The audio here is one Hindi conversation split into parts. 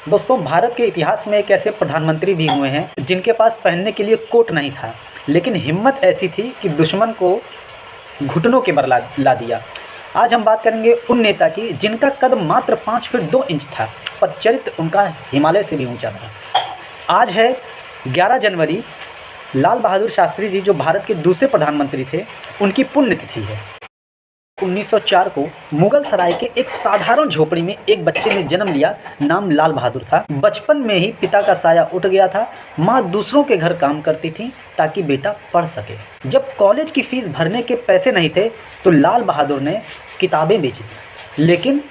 दोस्तों, भारत के इतिहास में एक ऐसे प्रधानमंत्री भी हुए हैं जिनके पास पहनने के लिए कोट नहीं था, लेकिन हिम्मत ऐसी थी कि दुश्मन को घुटनों के बल ला दिया। आज हम बात करेंगे उन नेता की जिनका कद मात्र 5 फीट 2 इंच था, पर चरित्र उनका हिमालय से भी ऊंचा था। आज है 11 जनवरी। लाल बहादुर शास्त्री जी, जो भारत के दूसरे प्रधानमंत्री थे, उनकी पुण्यतिथि है। 1904 को मुगल सराय के एक साधारण झोपड़ी में एक बच्चे ने जन्म लिया। नाम लाल बहादुर था। बचपन में ही पिता का साया उठ गया था। माँ दूसरों के घर काम करती थी ताकि बेटा पढ़ सके। जब कॉलेज की फीस भरने के पैसे नहीं थे तो लाल बहादुर ने किताबें बेची, लेकिन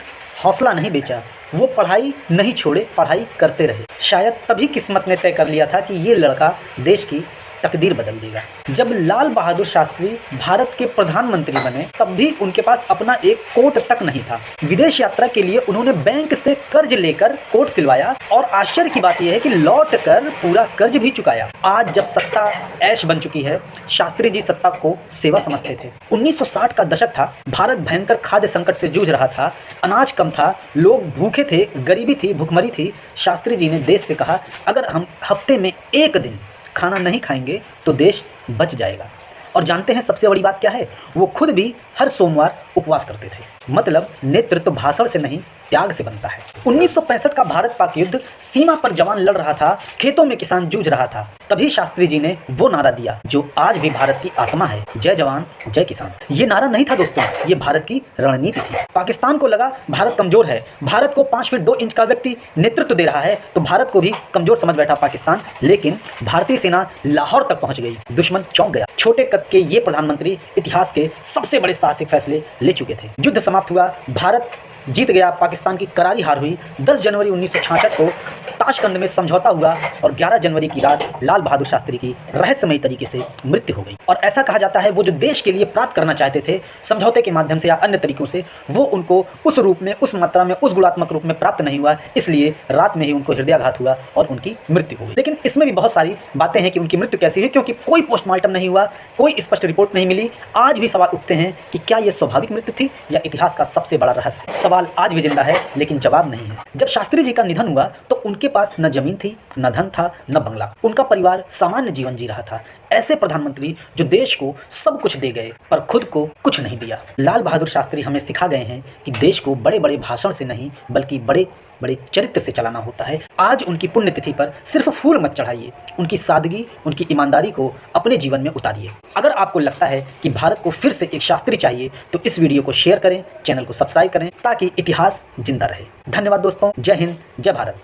हौसला नहीं बेचा। वो पढ़ाई नहीं छोड़े, पढ़ाई करते रहे। शायद तभी किस्मत ने तय कर लिया था कि ये लड़का देश की तकदीर बदल देगा। जब लाल बहादुर शास्त्री भारत के प्रधानमंत्री बने, तब भी उनके पास अपना एक कोट तक नहीं था। विदेश यात्रा के लिए उन्होंने बैंक से कर्ज लेकर कोट सिलवाया, और आश्चर्य की बात यह है कि लौट कर पूरा कर्ज भी चुकाया। आज जब सत्ता ऐश बन चुकी है, शास्त्री जी सत्ता को सेवा समझते थे। 1960 का दशक था। भारत भयंकर खाद्य संकट से जूझ रहा था। अनाज कम था, लोग भूखे थे, गरीबी थी, भुखमरी थी। शास्त्री जी ने देश से कहा, अगर हम हफ्ते में एक दिन खाना नहीं खाएंगे तो देश बच जाएगा। और जानते हैं सबसे बड़ी बात क्या है? वो खुद भी हर सोमवार उपवास करते थे। मतलब नेतृत्व भाषण से नहीं, त्याग से बनता है। 1965 का भारत पाक युद्ध, सीमा पर जवान लड़ रहा था, खेतों में किसान जूझ रहा था। तभी शास्त्री जी ने वो नारा दिया जो आज भी भारत की आत्मा है, जय जवान जय किसान। ये नारा नहीं था दोस्तों, ये भारत की रणनीति थी। पाकिस्तान को लगा भारत कमजोर है, भारत को 5 फीट 2 इंच का व्यक्ति नेतृत्व दे रहा है, तो भारत को भी कमजोर समझ बैठा पाकिस्तान। लेकिन भारतीय सेना लाहौर तक पहुंच गई। दुश्मन चौंक गया। छोटे कद के ये प्रधानमंत्री इतिहास के सबसे बड़े साहसिक फैसले ले चुके थे। युद्ध समाप्त हुआ, भारत जीत गया, पाकिस्तान की करारी हार हुई। 10 जनवरी 1966 को ताशकंद में समझौता हुआ और 11 जनवरी की रात लाल बहादुर शास्त्री की रहस्यमयी तरीके से मृत्यु हो गई। और ऐसा कहा जाता है, वो जो देश के लिए प्राप्त करना चाहते थे समझौते के माध्यम से या अन्य तरीकों से, वो उनको उस रूप में, उस मात्रा में, उस गुणात्मक रूप में प्राप्त नहीं हुआ। इसलिए रात में ही उनको हृदयाघात हुआ और उनकी मृत्यु हो गई। लेकिन इसमें भी बहुत सारी बातें हैं कि उनकी मृत्यु कैसी हुई, क्योंकि कोई पोस्टमार्टम नहीं हुआ, कोई स्पष्ट रिपोर्ट नहीं मिली। आज भी सवाल उठते हैं कि क्या यह स्वाभाविक मृत्यु थी या इतिहास का सबसे बड़ा रहस्य। सवाल आज भी जिंदा है, लेकिन जवाब नहीं है। जब शास्त्री जी का निधन हुआ तो उनके पास न जमीन थी, न धन था, न बंगला। उनका परिवार सामान्य जीवन जी रहा था। ऐसे प्रधानमंत्री जो देश को सब कुछ दे गए पर खुद को कुछ नहीं दिया। लाल बहादुर शास्त्री हमें सिखा गए हैं कि देश को बड़े बड़े भाषण से नहीं, बल्कि बड़े बड़े चरित्र से चलाना होता है। आज उनकी पुण्यतिथि पर सिर्फ फूल मत चढ़ाइए, उनकी सादगी, उनकी ईमानदारी को अपने जीवन में उतारिए। अगर आपको लगता है कि भारत को फिर से एक शास्त्री चाहिए तो इस वीडियो को शेयर करें, चैनल को सब्सक्राइब करें, ताकि इतिहास जिंदा रहे। धन्यवाद दोस्तों। जय हिंद, जय भारत।